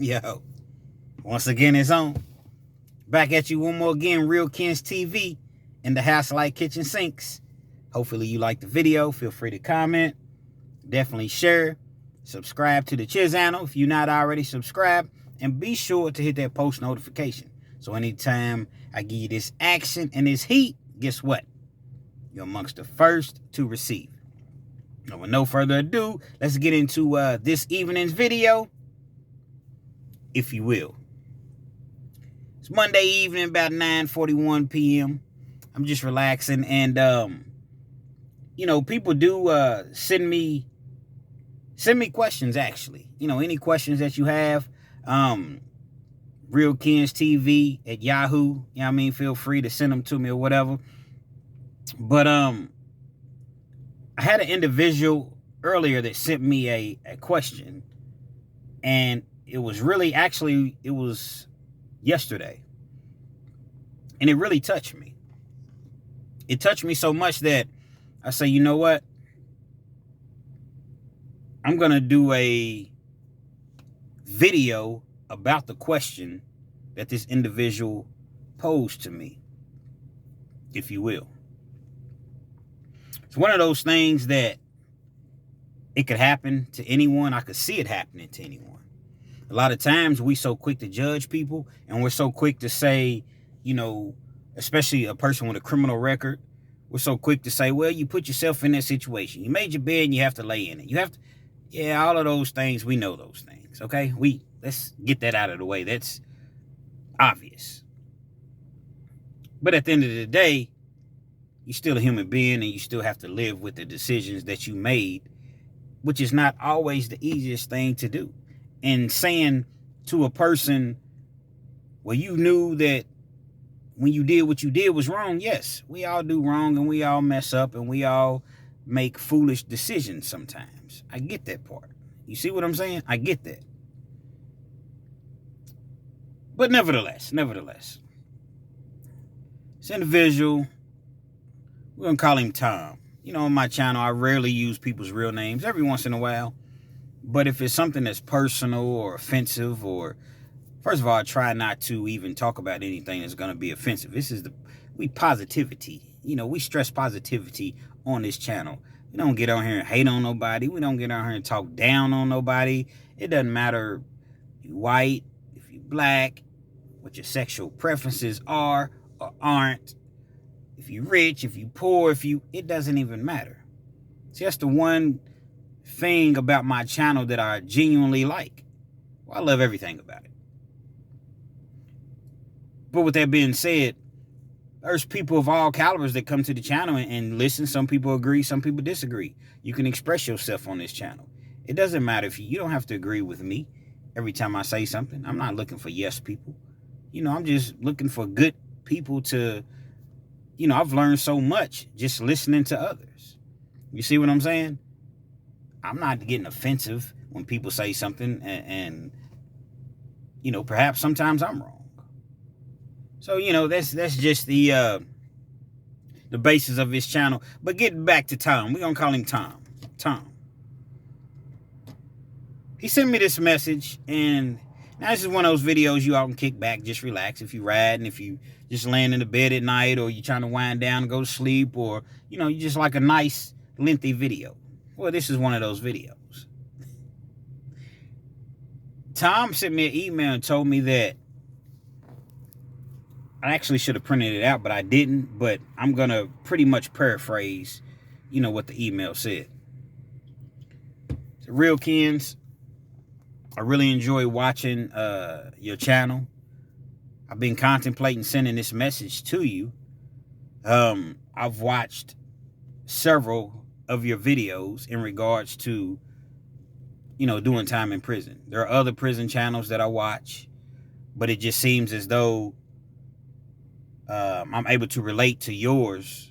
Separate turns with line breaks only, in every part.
Yo, once again, it's on. Back at you one more again, Real Kens TV in the house like kitchen sinks. Hopefully you like the video. Feel free to comment. Definitely share. Subscribe to the channel if you're not already subscribed. And be sure to hit that post notification. So anytime I give you this action and this heat, guess what? You're amongst the first to receive. Now, with no further ado, let's get into this evening's video, if you will. It's Monday evening, about 9:41 p.m. I'm just relaxing, and people do send me questions. Actually, any questions that you have, Real Kens TV at Yahoo. Feel free to send them to me or whatever. But I had an individual earlier that sent me a question, and it was yesterday, and it really touched me. It touched me so much that I say, you know what? I'm going to do a video about the question that this individual posed to me, if you will. It's one of those things that it could happen to anyone. I could see it happening to anyone. A lot of times we so quick to judge people, and we're so quick to say, especially a person with a criminal record, we're so quick to say, well, you put yourself in that situation. You made your bed and you have to lay in it. All of those things, we know those things, okay? Let's get that out of the way. That's obvious. But at the end of the day, you're still a human being, and you still have to live with the decisions that you made, which is not always the easiest thing to do. And saying to a person, well, you knew that when you did what you did was wrong. Yes, we all do wrong, and we all mess up, and we all make foolish decisions sometimes. I get that part. You see what I'm saying? I get that. But nevertheless, this individual, we're going to call him Tom. On my channel, I rarely use people's real names, every once in a while. But if it's something that's personal or offensive, or first of all, I try not to even talk about anything that's going to be offensive. We positivity. We stress positivity on this channel. We don't get on here and hate on nobody. We don't get on here and talk down on nobody. It doesn't matter if you're white, if you're black, what your sexual preferences are or aren't. If you're rich, if you're poor, it doesn't even matter. See, that's the one thing about my channel that I genuinely like. Well, I love everything about it. But with that being said, there's people of all calibers that come to the channel and listen. Some people agree, some people disagree. You can express yourself on this channel. It doesn't matter if you don't have to agree with me every time I say something. I'm not looking for yes people. I'm just looking for good people to, I've learned so much just listening to others. You see what I'm saying? I'm not getting offensive when people say something, and perhaps sometimes I'm wrong. So, that's just the basis of this channel. But getting back to Tom, we're going to call him Tom. Tom. He sent me this message, and now this is one of those videos you all can kick back, just relax. If you're riding, if you just laying in the bed at night, or you're trying to wind down and go to sleep, or, you just like a nice, lengthy video. Well, this is one of those videos. Tom sent me an email and told me that I actually should have printed it out, but I didn't. But I'm going to pretty much paraphrase, what the email said. So, Real Kens, I really enjoy watching your channel. I've been contemplating sending this message to you. I've watched several of your videos in regards to, doing time in prison. There are other prison channels that I watch, but it just seems as though I'm able to relate to yours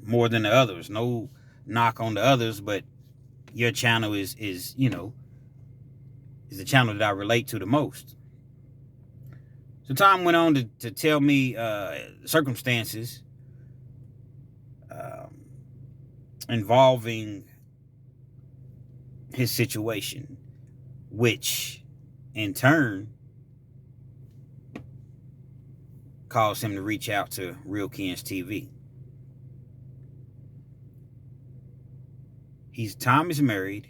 more than the others. No knock on the others, but your channel is the channel that I relate to the most. So Tom went on to tell me circumstances involving his situation. which in turn caused him to reach out to Real Kens TV. Tom is married,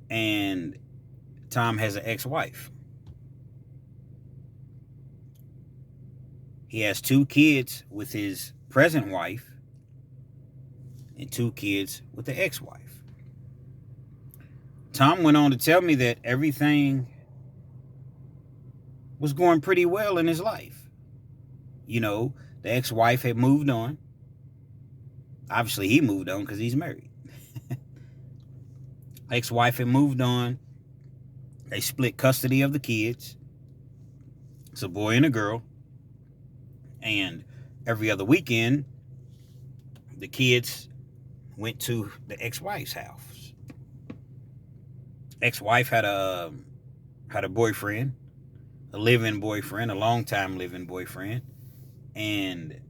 and Tom has an ex-wife. He has 2 kids with his present wife and 2 kids with the ex-wife. Tom went on to tell me that everything was going pretty well in his life. You know, the ex-wife had moved on. Obviously, he moved on because he's married. Ex-wife had moved on. They split custody of the kids. It's a boy and a girl. And every other weekend, the kids went to the ex-wife's house. Ex-wife had a boyfriend, a live-in boyfriend, a long-time live-in boyfriend. And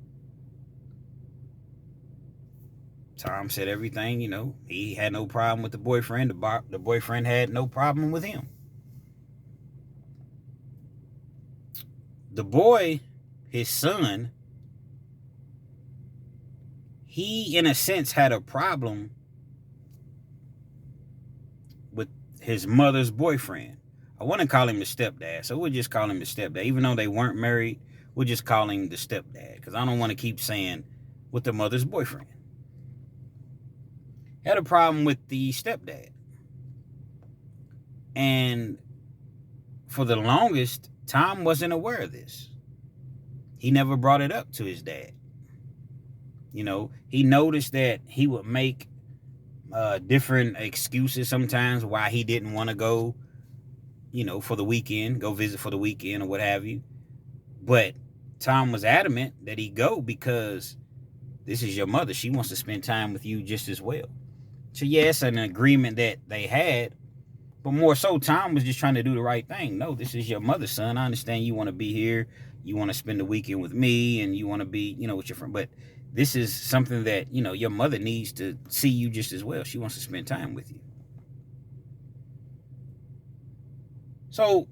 Tom said everything, he had no problem with the boyfriend. The boyfriend had no problem with him. The boy, his son, he, in a sense, had a problem with his mother's boyfriend. I want to call him the stepdad, so we'll just call him the stepdad. Even though they weren't married, we'll just call him the stepdad, because I don't want to keep saying with the mother's boyfriend. Had a problem with the stepdad. And for the longest, Tom wasn't aware of this. He never brought it up to his dad. He noticed that he would make different excuses sometimes why he didn't want to go, for the weekend, go visit for the weekend or what have you. But Tom was adamant that he go because this is your mother. She wants to spend time with you just as well. So yes, an agreement that they had, but more so, Tom was just trying to do the right thing. No, this is your mother's son. I understand you want to be here. You want to spend the weekend with me, and you want to be, with your friend. But this is something that, your mother needs to see you just as well. She wants to spend time with you. So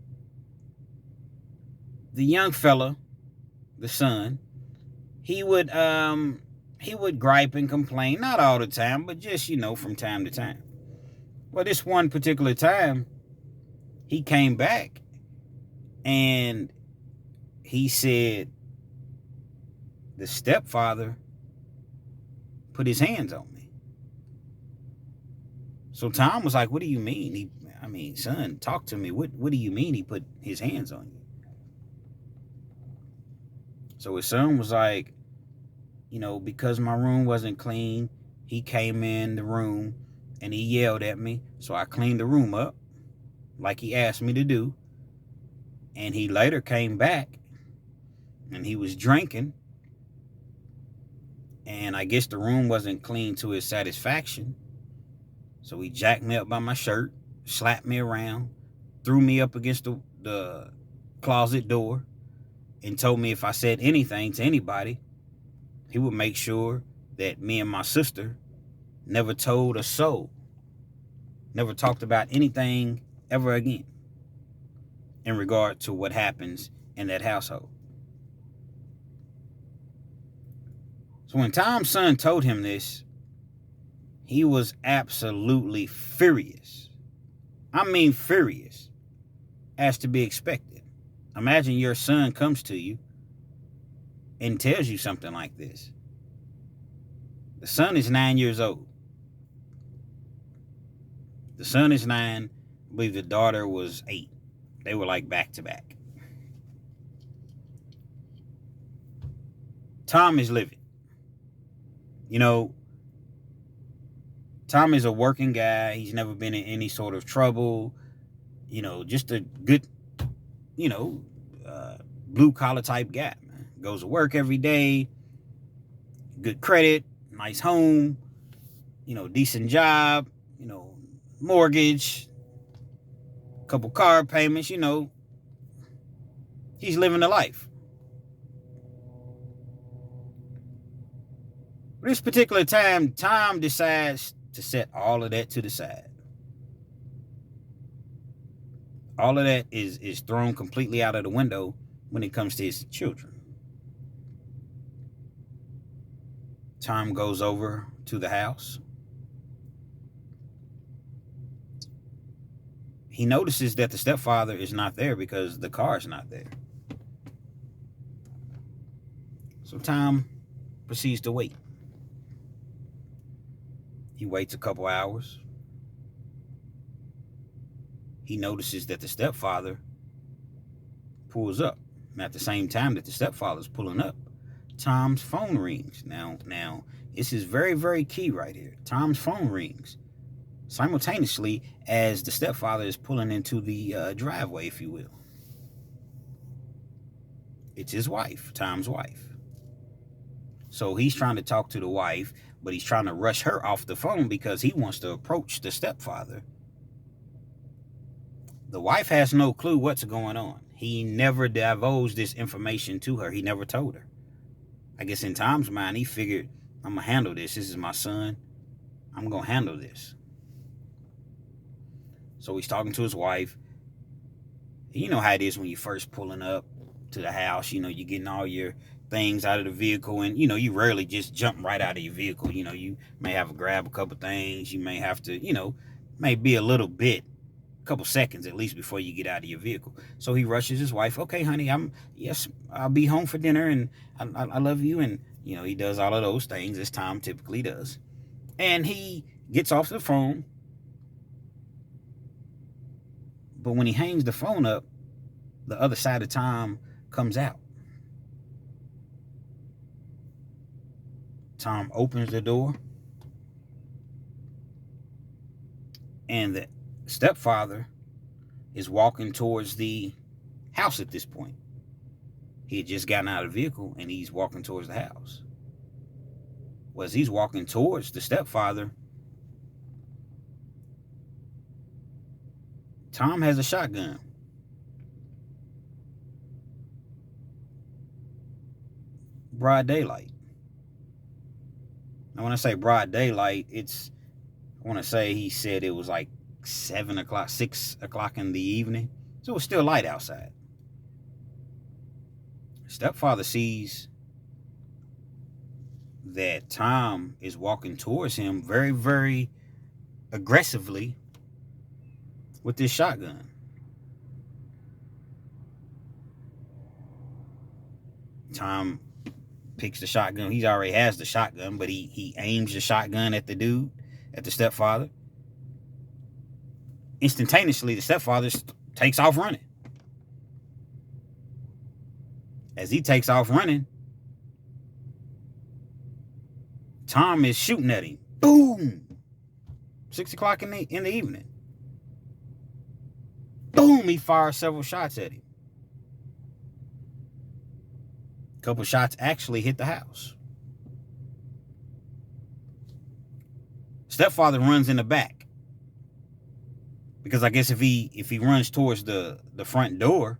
the young fella, the son, he would gripe and complain, not all the time, but just, from time to time. Well, this one particular time, he came back and he said the stepfather put his hands on me. So Tom was like, what do you mean? Son, talk to me. What do you mean he put his hands on you? So his son was like, because my room wasn't clean, he came in the room and he yelled at me. So I cleaned the room up like he asked me to do. And he later came back and he was drinking. And I guess the room wasn't clean to his satisfaction. So he jacked me up by my shirt, slapped me around, threw me up against the closet door, and told me if I said anything to anybody, he would make sure that me and my sister never told a soul, never talked about anything ever again in regard to what happens in that household. So when Tom's son told him this, he was absolutely furious. I mean furious, as to be expected. Imagine your son comes to you and tells you something like this. The son is 9 years old. The son is 9. I believe the daughter was 8. They were like back to back. Tom is living. Tom is a working guy. He's never been in any sort of trouble. Just a good, blue collar type guy. Man. Goes to work every day. Good credit, nice home, decent job, mortgage, couple car payments, he's living the life. This particular time, Tom decides to set all of that to the side. All of that is thrown completely out of the window when it comes to his children. Tom goes over to the house. He notices that the stepfather is not there because the car is not there. So Tom proceeds to wait. He waits a couple hours. He notices that the stepfather pulls up. And at the same time that the stepfather's pulling up, Tom's phone rings. Now, this is very, very key right here. Tom's phone rings simultaneously as the stepfather is pulling into the driveway, if you will. It's his wife, Tom's wife. So he's trying to talk to the wife, but he's trying to rush her off the phone because he wants to approach the stepfather. The wife has no clue what's going on. He never divulged this information to her. He never told her. I guess in Tom's mind, he figured, I'm going to handle this. This is my son. I'm going to handle this. So he's talking to his wife. You know how it is when you're first pulling up to the house. You know, you're getting all your things out of the vehicle, and you rarely just jump right out of your vehicle. You may have to grab a couple things. You may have to, may be a little bit, a couple seconds at least before you get out of your vehicle. So he rushes his wife. Okay, honey, I'll be home for dinner, and I love you. And he does all of those things as Tom typically does. And he gets off the phone. But when he hangs the phone up, the other side of Tom comes out. Tom opens the door, and the stepfather is walking towards the house at this point. He had just gotten out of the vehicle, and he's walking towards the house. Well, as he's walking towards the stepfather, Tom has a shotgun. Broad daylight. Now, when I say broad daylight, I want to say he said it was like 7 o'clock, 6 o'clock in the evening. So it was still light outside. Stepfather sees that Tom is walking towards him very, very aggressively with this shotgun. Tom picks the shotgun. He already has the shotgun, but he aims the shotgun at the dude, at the stepfather. Instantaneously, the stepfather takes off running. As he takes off running, Tom is shooting at him. Boom! 6 o'clock in the evening. Boom! He fires several shots at him. A couple shots actually hit the house. Stepfather runs in the back. Because I guess if he runs towards the front door,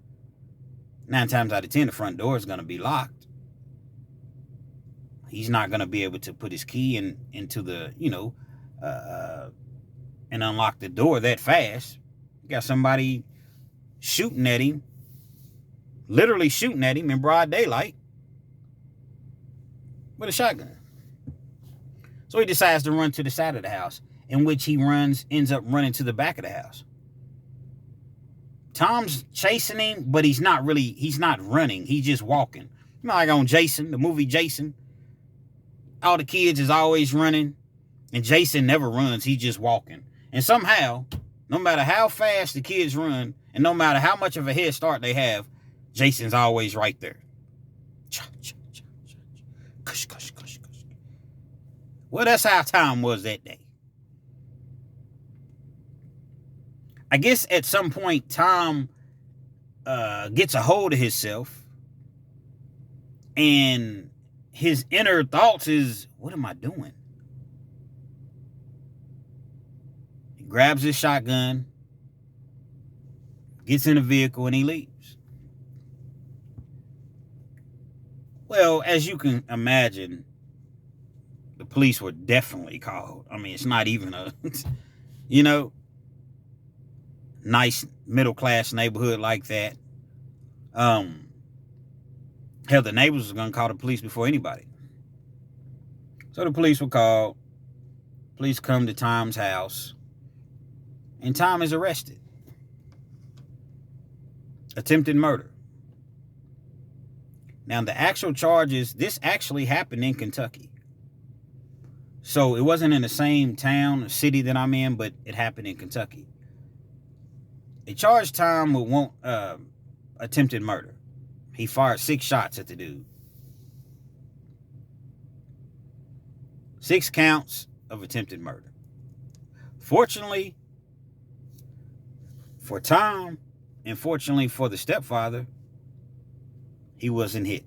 9 times out of 10, the front door is going to be locked. He's not going to be able to put his key into the, and unlock the door that fast. You got somebody shooting at him, literally shooting at him in broad daylight with a shotgun. So he decides to run to the side of the house, in which he ends up running to the back of the house. Tom's chasing him, but he's not running. He's just walking. Like on Jason, the movie Jason. All the kids is always running, and Jason never runs. He's just walking. And somehow, no matter how fast the kids run, and no matter how much of a head start they have, Jason's always right there. Cush, cush, cush, cush. Well, that's how Tom was that day. I guess at some point, Tom gets a hold of himself, and his inner thoughts is, what am I doing? He grabs his shotgun, gets in the vehicle, and he leaves. Well, as you can imagine, the police were definitely called. I mean, it's not even a, nice middle-class neighborhood like that. Hell, the neighbors was going to call the police before anybody. So the police were called. Police come to Tom's house. And Tom is arrested. Attempted murder. Now, the actual charges, this actually happened in Kentucky. So it wasn't in the same town or city that I'm in, but it happened in Kentucky. They charged Tom with attempted murder. He fired 6 shots at the dude. 6 counts of attempted murder. Fortunately for Tom, and fortunately for the stepfather, he wasn't hit.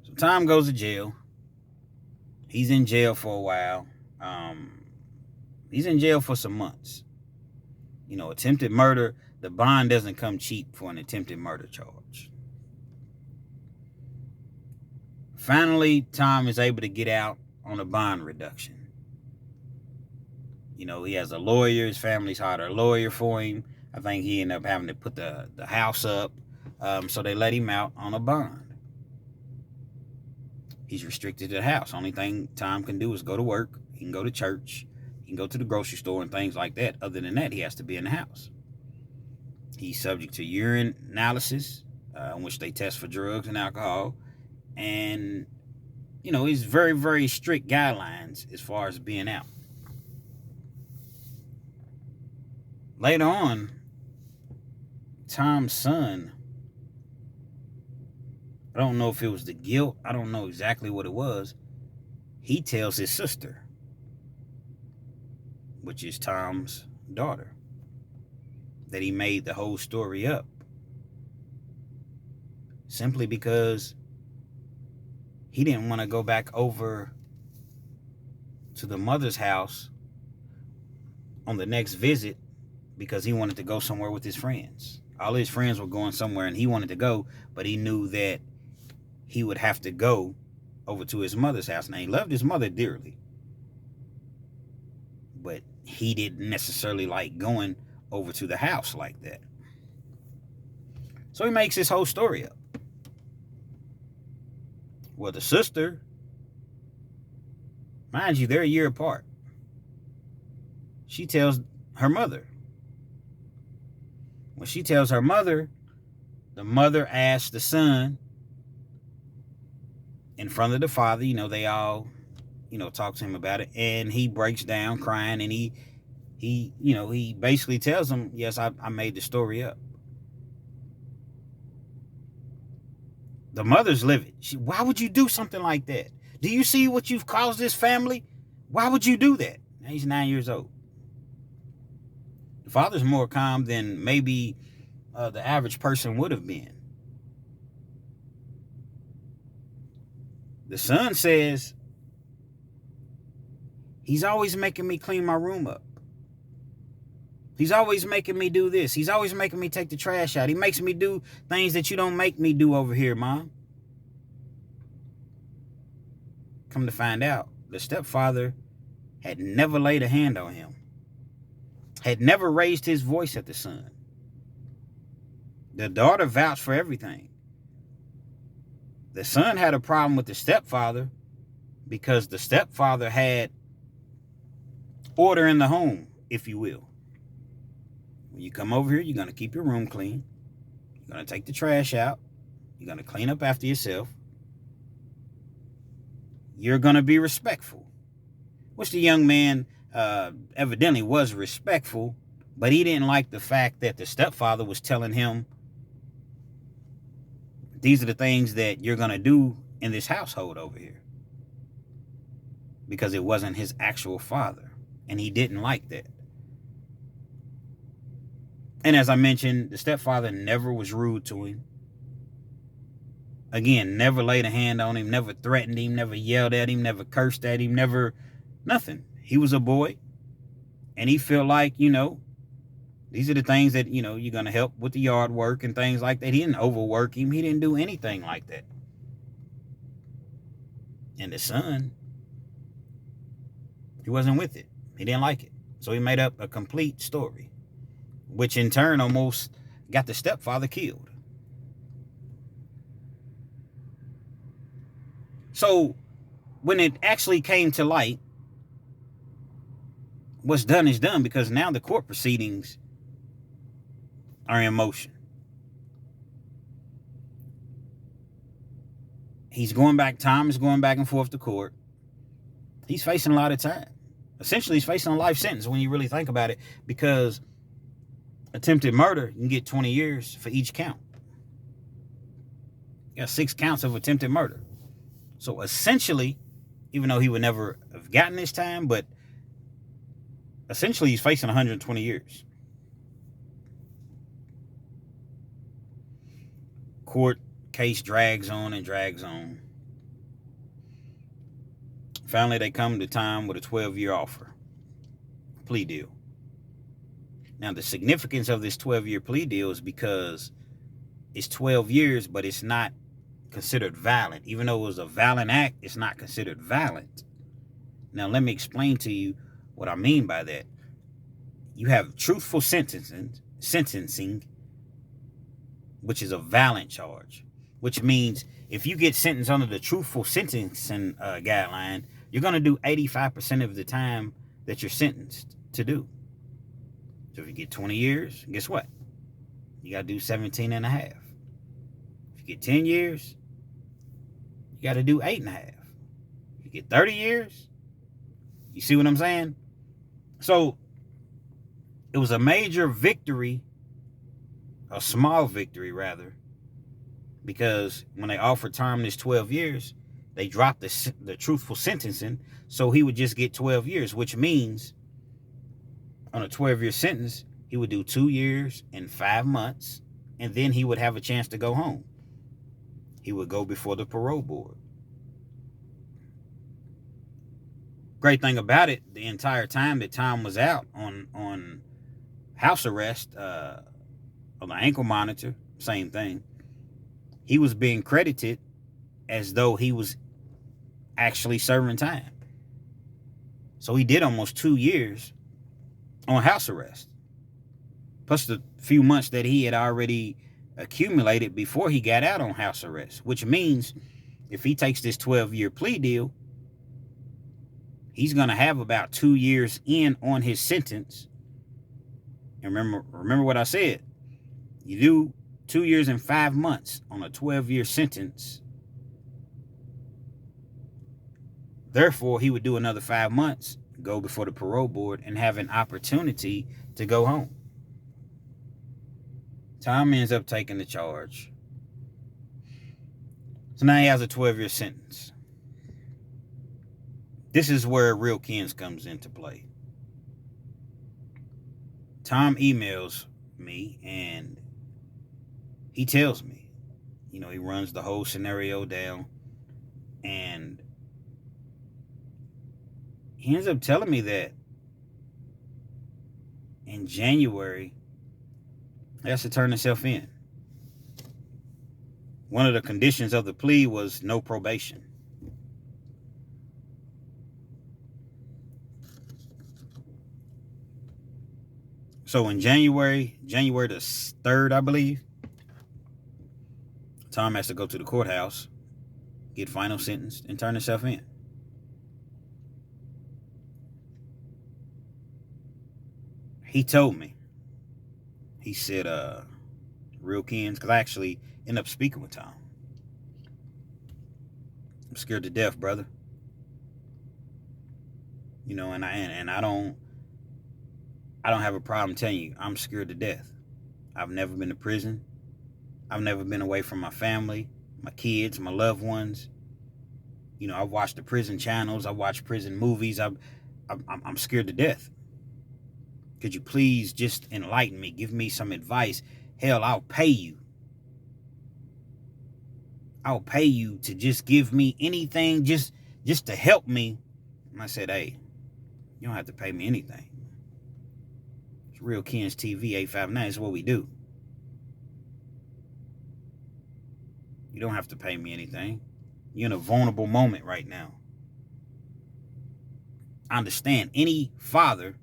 So Tom goes to jail. He's in jail for a while. He's in jail for some months. You know, attempted murder, the bond doesn't come cheap for an attempted murder charge. Finally, Tom is able to get out on a bond reduction. You know, he has a lawyer. His family's hired a lawyer for him. I think he ended up having to put the house up. So they let him out on a bond. He's restricted to the house. Only thing Tom can do is go to work. He can go to church. He can go to the grocery store and things like that. Other than that, he has to be in the house. He's subject to urine analysis, in which they test for drugs and alcohol. And, you know, he's very, very strict guidelines as far as being out. Later on, Tom's son, I don't know if it was the guilt. I don't know exactly what it was. He tells his sister, which is Tom's daughter, that he made the whole story up. Simply because he didn't want to go back over to the mother's house on the next visit because he wanted to go somewhere with his friends. All his friends were going somewhere and he wanted to go, but he knew that he would have to go over to his mother's house. Now, he loved his mother dearly, but he didn't necessarily like going over to the house like that. So he makes his whole story up. Well, the sister, mind you, they're a year apart. She tells her mother. When she tells her mother, the mother asks the son in front of the father, you know, they all, you know, talk to him about it, and he breaks down crying, and he basically tells him, yes, I made the story up. The mother's livid. Why would you do something like that? Do you see what you've caused this family? Why would you do that? Now he's 9 years old. The father's more calm than maybe the average person would have been. The son says, he's always making me clean my room up. He's always making me do this. He's always making me take the trash out. He makes me do things that you don't make me do over here, Mom. Come to find out, the stepfather had never laid a hand on him, had never raised his voice at the son. The daughter vouched for everything. The son had a problem with the stepfather because the stepfather had order in the home, if you will. When you come over here, you're going to keep your room clean. You're going to take the trash out. You're going to clean up after yourself. You're going to be respectful. Which the young man evidently was respectful, but he didn't like the fact that the stepfather was telling him, these are the things that you're going to do in this household over here. Because it wasn't his actual father. And he didn't like that. And as I mentioned, the stepfather never was rude to him. Again, never laid a hand on him, never threatened him, never yelled at him, never cursed at him, never, nothing. He was a boy. And he felt like, you know, these are the things that, you know, you're going to help with the yard work and things like that. He didn't overwork him. He didn't do anything like that. And the son, he wasn't with it. He didn't like it. So he made up a complete story, which in turn almost got the stepfather killed. So when it actually came to light, what's done is done, because now the court proceedings are in motion. Tom is going back and forth to court. He's facing a lot of time. Essentially, he's facing a life sentence when you really think about it, because attempted murder, you can get 20 years for each count. You got 6 counts of attempted murder. So essentially, even though he would never have gotten this time, but essentially he's facing 120 years. Court case drags on and drags on. Finally, they come to time with a 12-year offer, plea deal. Now, the significance of this 12-year plea deal is because it's 12 years, but it's not considered violent. Even though it was a violent act, it's not considered violent. Now, let me explain to you what I mean by that. You have truthful sentencing, which is a violent charge, which means if you get sentenced under the truthful sentencing guideline, you're going to do 85% of the time that you're sentenced to do. So if you get 20 years, guess what? You got to do 17 and a half. If you get 10 years, you got to do 8 and a half. If you get 30 years, you see what I'm saying? So it was a major victory, a small victory rather, because when they offered Tom this 12 years, they dropped the truthful sentencing, so he would just get 12 years, which means on a 12-year sentence, he would do 2 years and 5 months, and then he would have a chance to go home. He would go before the parole board. Great thing about it, the entire time that Tom was out on house arrest, on the ankle monitor, same thing, he was being credited as though he was actually serving time. So he did almost 2 years on house arrest, plus the few months that he had already accumulated before he got out on house arrest, which means if he takes this 12-year plea deal, he's going to have about 2 years in on his sentence. And remember what I said. You do 2 years and 5 months on a 12-year sentence. Therefore, he would do another 5 months, go before the parole board, and have an opportunity to go home. Tom ends up taking the charge. So now he has a 12-year sentence. This is where Real Kens comes into play. Tom emails me and he tells me, he runs the whole scenario down, and he ends up telling me that in January, he has to turn himself in. One of the conditions of the plea was no probation. So in January the 3rd, I believe, Tom has to go to the courthouse, get final sentenced, and turn himself in. He told me, he said, Real Kens, because I actually ended up speaking with Tom. I'm scared to death, brother. And I don't have a problem telling you, I'm scared to death. I've never been to prison. I've never been away from my family, my kids, my loved ones. I've watched the prison channels. I watch prison movies. I'm scared to death. Could you please just enlighten me? Give me some advice. Hell, I'll pay you. I'll pay you to just give me anything, just to help me. And I said, hey, you don't have to pay me anything. It's Real Kens TV 859. It's what we do. You don't have to pay me anything. You're in a vulnerable moment right now. I understand any father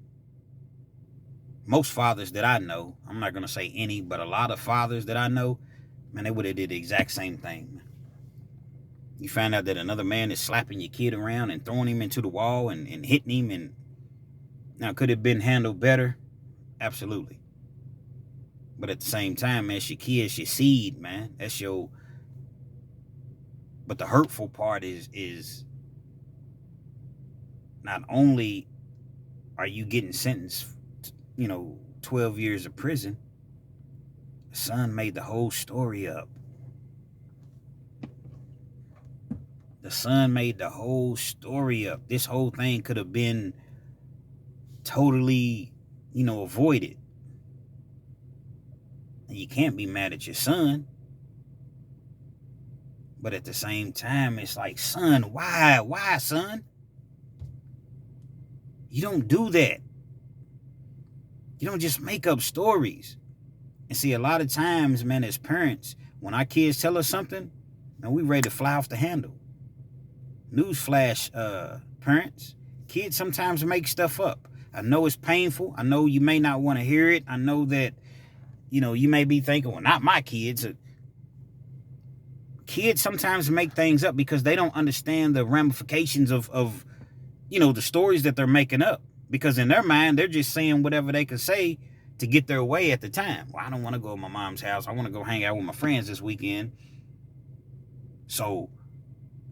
Most fathers that I know, I'm not going to say any, but a lot of fathers that I know, man, they would have did the exact same thing. You find out that another man is slapping your kid around and throwing him into the wall and hitting him. And now, could it have been handled better? Absolutely. But at the same time, man, it's your kid, it's your seed, man. That's your... But the hurtful part is not only are you getting sentenced, 12 years of prison, the son made the whole story up. The son made the whole story up. This whole thing could have been totally, avoided. And you can't be mad at your son. But at the same time, it's like, son, why? Why, son? You don't do that. You don't just make up stories. And see, a lot of times, man, as parents, when our kids tell us something, man, we ready to fly off the handle. Newsflash, parents, kids sometimes make stuff up. I know it's painful. I know you may not want to hear it. I know that, you may be thinking, well, not my kids. Kids sometimes make things up because they don't understand the ramifications of the stories that they're making up. Because in their mind, they're just saying whatever they can say to get their way at the time. Well, I don't want to go to my mom's house. I want to go hang out with my friends this weekend. So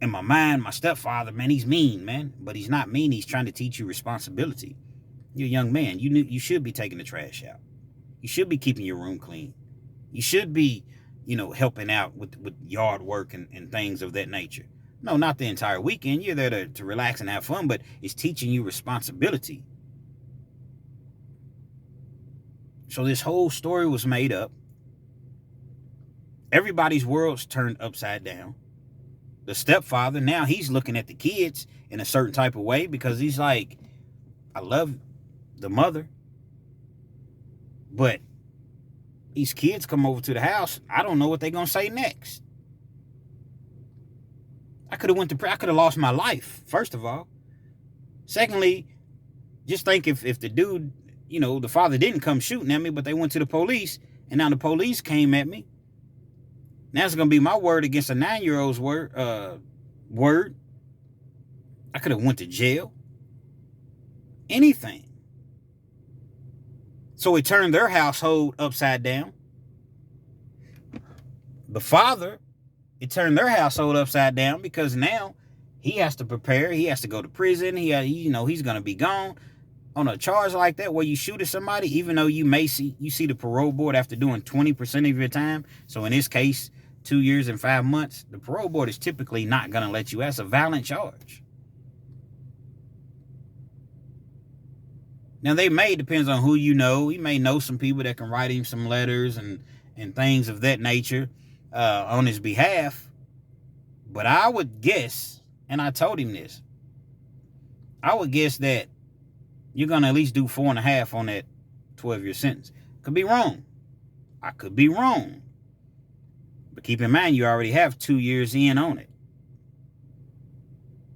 in my mind, my stepfather, man, he's mean, man. But he's not mean. He's trying to teach you responsibility. You're a young man. You should be taking the trash out. You should be keeping your room clean. You should be, helping out with yard work and things of that nature. No, not the entire weekend. You're there to relax and have fun, but it's teaching you responsibility. So this whole story was made up. Everybody's world's turned upside down. The stepfather, now he's looking at the kids in a certain type of way because he's like, I love the mother, but these kids come over to the house. I don't know what they're going to say next. I could have lost my life, first of all. Secondly, just think if the dude, the father didn't come shooting at me, but they went to the police, and now the police came at me. Now it's going to be my word against a 9-year-old's word. I could have went to jail. Anything. So it turned their household upside down. The father, it turned their household upside down because now he has to prepare. He has to go to prison. He's going to be gone on a charge like that where you shoot at somebody, even though you see the parole board after doing 20% of your time. So in this case, 2 years and 5 months, the parole board is typically not going to let you. That's a violent charge. Now depends on who you know. He may know some people that can write him some letters and things of that nature on his behalf. But I would guess, and I told him this, I would guess that you're going to at least do 4.5 on that 12-year sentence. Could be wrong. I could be wrong. But keep in mind, you already have 2 years in on it.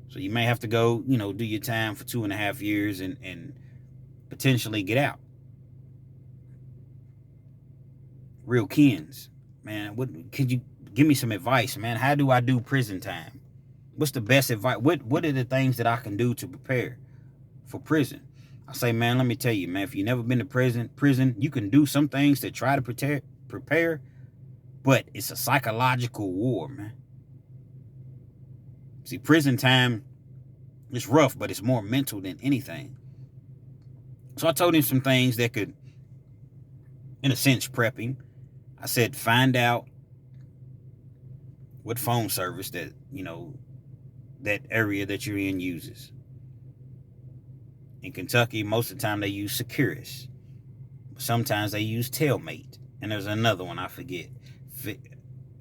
So you may have to go, do your time for 2.5 years and potentially get out. Real Kens, man, could you give me some advice, man? How do I do prison time? What's the best advice? What are the things that I can do to prepare for prison? I say, man, let me tell you, man, if you've never been to prison, you can do some things to try to prepare, but it's a psychological war, man. See, prison time is rough, but it's more mental than anything. So I told him some things that could, in a sense, prep him. I said, find out what phone service that, that area that you're in uses. In Kentucky, most of the time they use Securus. Sometimes they use Tailmate. And there's another one, I forget.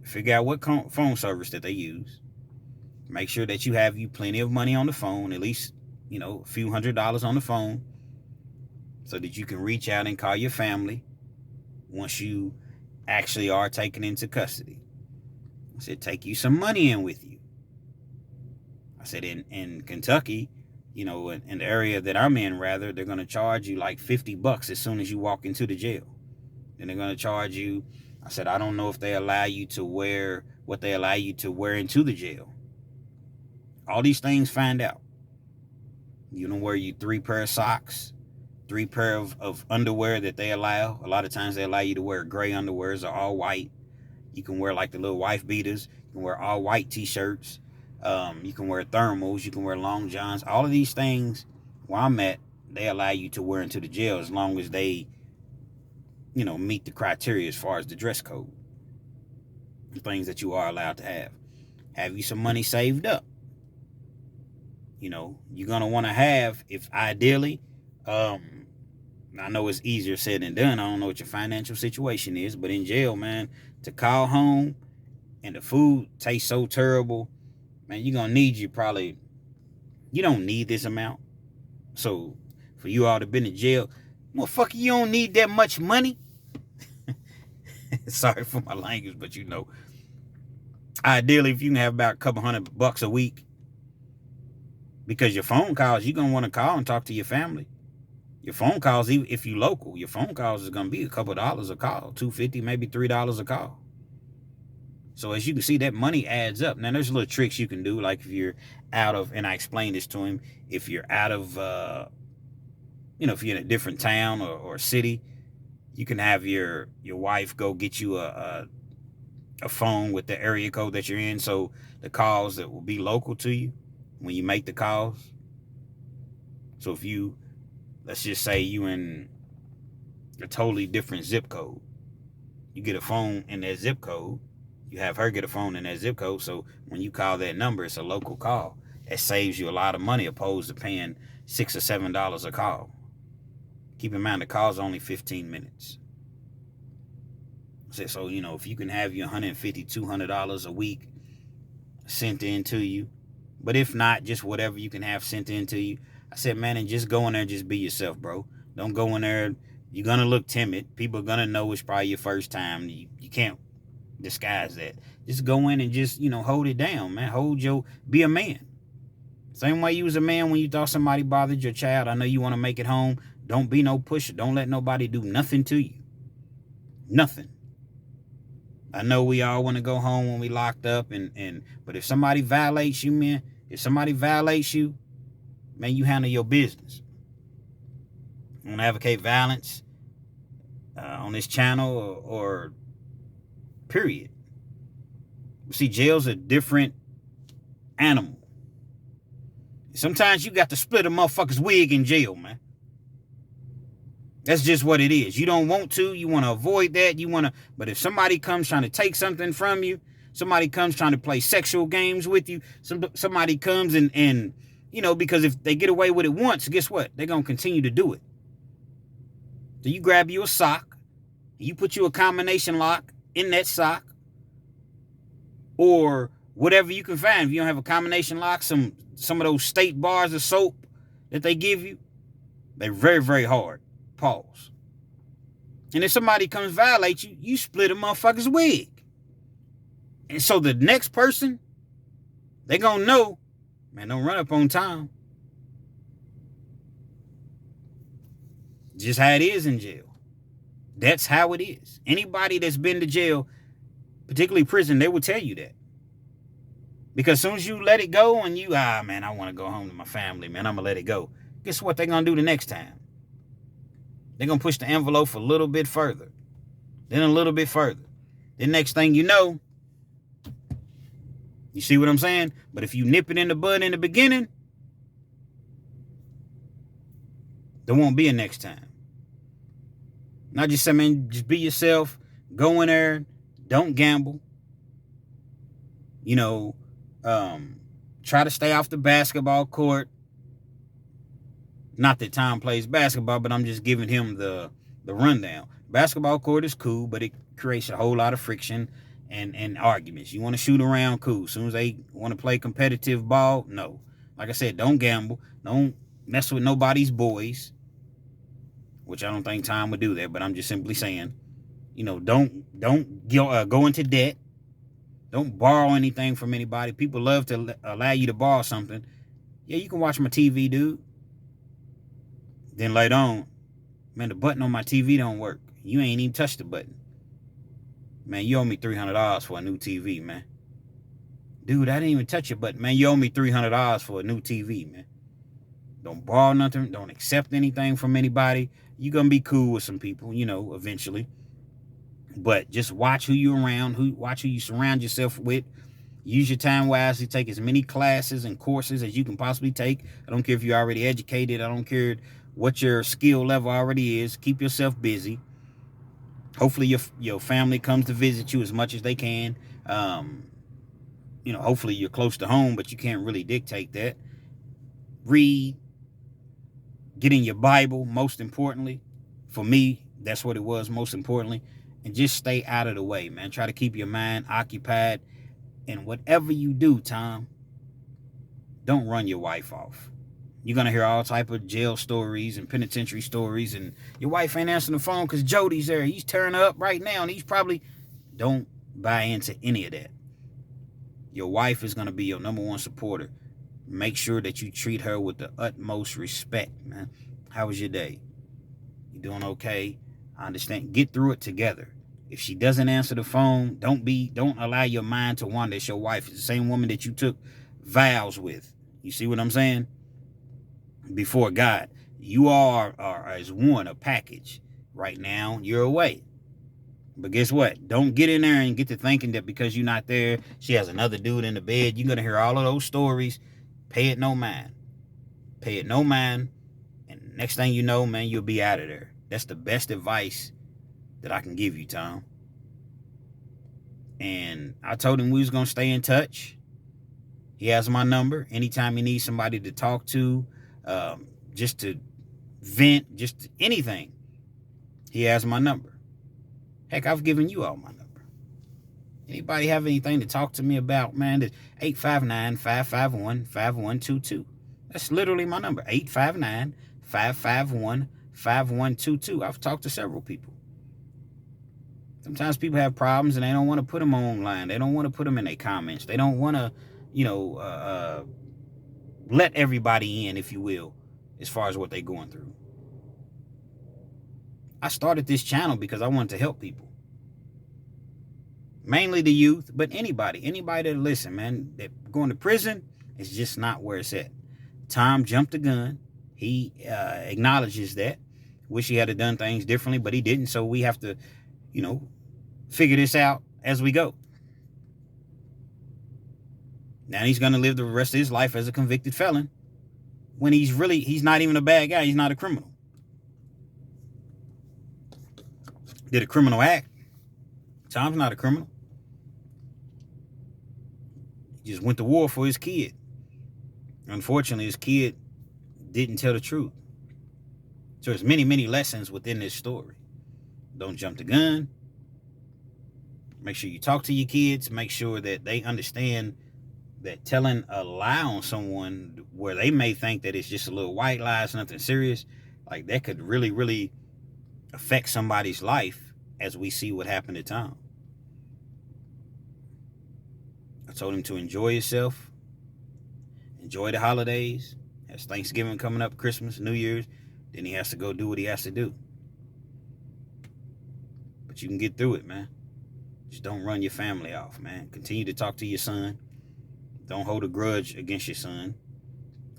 Figure out what phone service that they use. Make sure that you have plenty of money on the phone, at least, a few $100s on the phone, so that you can reach out and call your family once you actually are taken into custody. I said, take you some money in with you. I said, in Kentucky, You know, in the area that I'm in, rather, they're going to charge you like $50 as soon as you walk into the jail. Then they're going to charge you. I said, I don't know if they allow you to wear what they allow you to wear into the jail. All these things, find out. You don't wear you 3 pair of socks, 3 pair of underwear that they allow. A lot of times they allow you to wear gray underwears or all white. You can wear like the little wife beaters. You can wear all white t-shirts. You can wear thermals. You can wear long johns. All of these things, where I'm at, they allow you to wear into the jail as long as they, meet the criteria as far as the dress code. The things that you are allowed to have. Have you some money saved up? You're going to want to have, if ideally, I know it's easier said than done. I don't know what your financial situation is, but in jail, man, to call home and the food tastes so terrible, man, you're going to need you don't need this amount. So for you all to been in jail, motherfucker, you don't need that much money. Sorry for my language, but ideally, if you can have about a couple $100 a week, because your phone calls, you're going to want to call and talk to your family. Your phone calls, even if you local, your phone calls is going to be a couple dollars a call, $2.50, maybe $3 a call. So as you can see, that money adds up. Now, there's little tricks you can do, like if you're out of, and I explained this to him, if you're out of, if you're in a different town or city, you can have your wife go get you a phone with the area code that you're in, so the calls that will be local to you when you make the calls. So if you, let's just say you in a totally different zip code, you get a phone in that zip code, you have her get a phone in that zip code, so when you call that number, it's a local call. It saves you a lot of money opposed to paying $6 or $7 a call. Keep in mind, the call's only 15 minutes. So, if you can have your $150, $200 a week sent in to you, but if not, just whatever you can have sent in to you. I said, man, and just go in there and just be yourself, bro. Don't go in there. You're going to look timid. People are going to know it's probably your first time. You can't disguise that. Just go in and just, hold it down, man. Be a man. Same way you was a man when you thought somebody bothered your child. I know you want to make it home. Don't be no pusher. Don't let nobody do nothing to you. Nothing. I know we all want to go home when we locked up, but if somebody violates you, man, man, you handle your business. I don't advocate violence on this channel or period. See, jail's a different animal. Sometimes you got to split a motherfucker's wig in jail, man. That's just what it is. You don't want to. You want to avoid that. But if somebody comes trying to take something from you, somebody comes trying to play sexual games with you, somebody comes and because if they get away with it once, guess what? They're going to continue to do it. So you grab you a sock, you put you a combination lock in that sock, or whatever you can find. If you don't have a combination lock, some of those state bars of soap that they give you, they're very, very hard. Pause. And if somebody comes violate you, you split a motherfucker's wig. And so the next person, they gonna know, man, don't run up on Tom. Just how it is in jail. That's how it is. Anybody that's been to jail, particularly prison, they will tell you that. Because as soon as you let it go and man, I want to go home to my family, man, I'm going to let it go. Guess what they're going to do the next time? They're going to push the envelope a little bit further. Then a little bit further. The next thing you know, you see what I'm saying? But if you nip it in the bud in the beginning, there won't be a next time. Not just say, man, just be yourself. Go in there. Don't gamble. Try to stay off the basketball court. Not that Tom plays basketball, but I'm just giving him the rundown. Basketball court is cool, but it creates a whole lot of friction and arguments. You want to shoot around, cool. As soon as they want to play competitive ball, no. Like I said, don't gamble. Don't mess with nobody's boys, which I don't think Tom would do that, but I'm just simply saying, don't go into debt. Don't borrow anything from anybody. People love to allow you to borrow something, Yeah, you can watch my TV, dude. Then later on, man, the button on my TV don't work. You ain't even touched the button. Man, you owe me $300 for a new TV, man. Dude, I didn't even touch your button. Man, you owe me $300 for a new TV, man. Don't borrow nothing. Don't accept anything from anybody. You're going to be cool with some people, eventually. But just watch who you're around, watch who you surround yourself with. Use your time wisely. Take as many classes and courses as you can possibly take. I don't care if you're already educated. I don't care what your skill level already is. Keep yourself busy. Hopefully your family comes to visit you as much as they can. Hopefully you're close to home, but you can't really dictate that. Read. Get in your Bible, most importantly. For me, that's what it was, most importantly. And just stay out of the way, man. Try to keep your mind occupied. And whatever you do, Tom, don't run your wife off. You're going to hear all type of jail stories and penitentiary stories. And your wife ain't answering the phone because Jody's there. He's tearing up right now. And he's probably... Don't buy into any of that. Your wife is going to be your number one supporter. Make sure that you treat her with the utmost respect, man. How was your day? You doing okay? I understand. Get through it together. If she doesn't answer the phone, don't allow your mind to wander. It's your wife. It's the same woman that you took vows with. You see what I'm saying? Before God. You all are as one, a package. Right now, you're away. But guess what? Don't get in there and get to thinking that because you're not there, she has another dude in the bed. You're going to hear all of those stories. Pay it no mind. Pay it no mind. And next thing you know, man, you'll be out of there. That's the best advice that I can give you, Tom. And I told him we was going to stay in touch. He has my number. Anytime he needs somebody to talk to, just to vent, just anything, he has my number. Heck, I've given you all my number. Anybody have anything to talk to me about, man? It's 859-551-5122. That's literally my number, 859-551-5122. I've talked to several people. Sometimes people have problems and they don't want to put them online. They don't want to put them in their comments. They don't want to, let everybody in, if you will, as far as what they're going through. I started this channel because I wanted to help people. Mainly the youth, but anybody that listen, man, that going to prison is just not where it's at. Tom jumped the gun. He acknowledges that. Wish he had done things differently, but he didn't. So we have to, figure this out as we go. Now he's going to live the rest of his life as a convicted felon when he's not even a bad guy. He's not a criminal. Did a criminal act. Tom's not a criminal. He just went to war for his kid. Unfortunately, his kid didn't tell the truth. So there's many, many lessons within this story. Don't jump the gun. Make sure you talk to your kids. Make sure that they understand that telling a lie on someone where they may think that it's just a little white lie, it's nothing serious, like that could really, really affect somebody's life, as we see what happened to Tom. I told him to enjoy yourself. Enjoy the holidays. Has Thanksgiving coming up, Christmas, New Year's. Then he has to go do what he has to do. But you can get through it, man. Just don't run your family off, man. Continue to talk to your son. Don't hold a grudge against your son,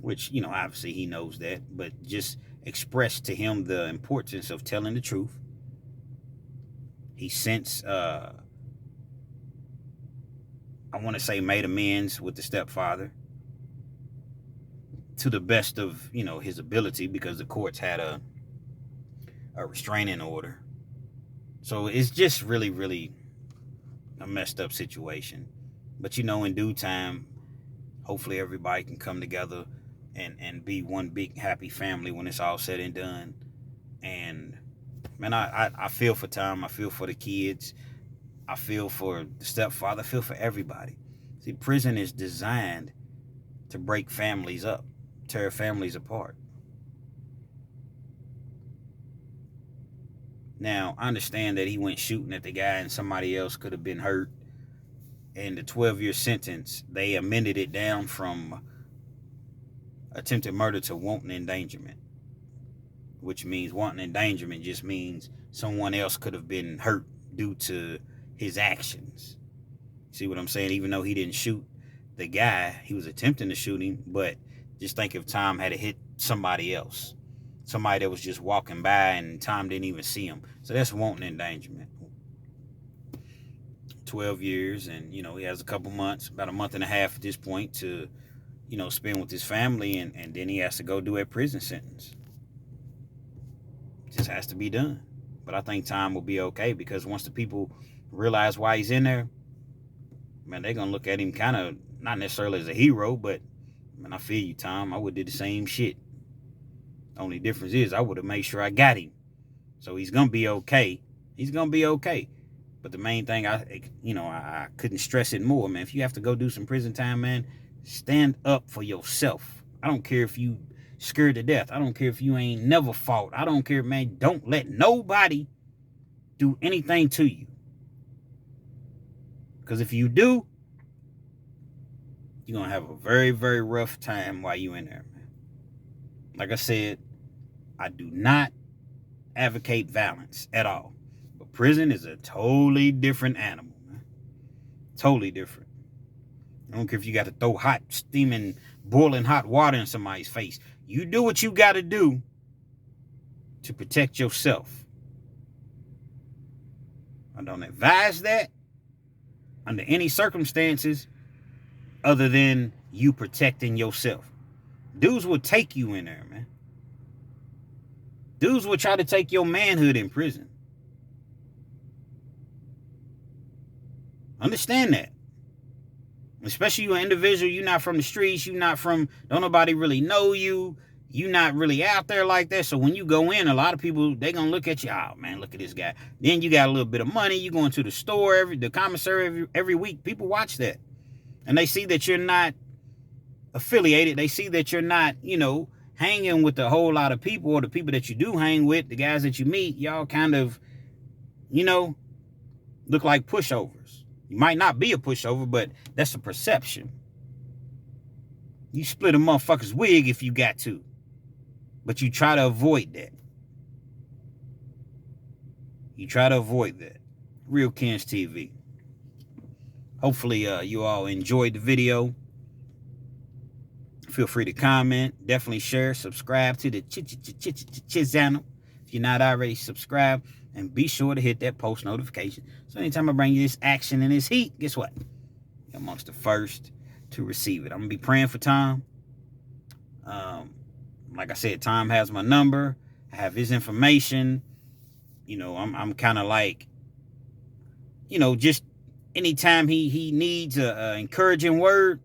which, obviously he knows that. But just express to him the importance of telling the truth. He since, I want to say, made amends with the stepfather to the best of, his ability, because the courts had a restraining order. So it's just really, really a messed up situation. But, in due time, hopefully everybody can come together and be one big happy family when it's all said and done. And, man, I feel for Tom. I feel for the kids. I feel for the stepfather. I feel for everybody. See, prison is designed to break families up, tear families apart. Now, I understand that he went shooting at the guy and somebody else could have been hurt. And the 12-year sentence, they amended it down from attempted murder to wanton endangerment, which means wanton endangerment just means someone else could have been hurt due to his actions. See what I'm saying? Even though he didn't shoot the guy, he was attempting to shoot him, but just think if Tom had hit somebody else, somebody that was just walking by and Tom didn't even see him. So that's wanton endangerment. 12 years, and he has a couple months, about a month and a half at this point, to spend with his family, and then he has to go do a prison sentence. It just has to be done. But I think Tom will be okay, because once the people realize why he's in there, man, they're gonna look at him kind of not necessarily as a hero, but man, I feel you, Tom. I would have did the same shit. Only difference is I would have made sure I got him. So he's gonna be okay. He's gonna be okay. But the main thing, I couldn't stress it more, man. If you have to go do some prison time, man, stand up for yourself. I don't care if you scared to death. I don't care if you ain't never fought. I don't care, man. Don't let nobody do anything to you. Because if you do, you're going to have a very, very rough time while you in there, man. Like I said, I do not advocate violence at all. But prison is a totally different animal, man. Totally different. I don't care if you got to throw hot, steaming, boiling hot water in somebody's face. You do what you got to do to protect yourself. I don't advise that under any circumstances other than you protecting yourself. Dudes will take you in there, man. Dudes will try to take your manhood in prison. Understand that. Especially you an individual, you're not from the streets, don't nobody really know you, you're not really out there like that. So when you go in, a lot of people, they gonna look at you, oh man, look at this guy. Then you got a little bit of money, you going to the store, the commissary every week. People watch that. And they see that you're not affiliated. They see that you're not, hanging with a whole lot of people, or the people that you do hang with, the guys that you meet, y'all kind of, look like pushovers. You might not be a pushover, but that's a perception. You split a motherfucker's wig if you got to, but you try to avoid that. You try to avoid that. Real Kens TV. Hopefully you all enjoyed the video. Feel free to comment. Definitely share. Subscribe to the channel if you're not already subscribed. And be sure to hit that post notification. So anytime I bring you this action and this heat, guess what? You're amongst the first to receive it. I'm going to be praying for Tom. Like I said, Tom has my number. I have his information. I'm kind of like, just anytime he needs a encouraging word,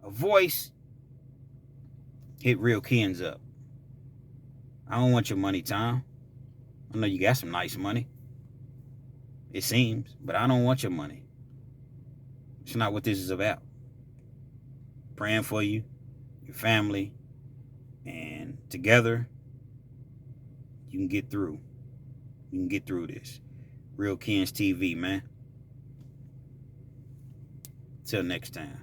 a voice, hit Real Kens up. I don't want your money, Tom. I know you got some nice money. It seems, but I don't want your money. It's not what this is about. Praying for you, your family, and together, you can get through. You can get through this. Real Kens TV, man. Till next time.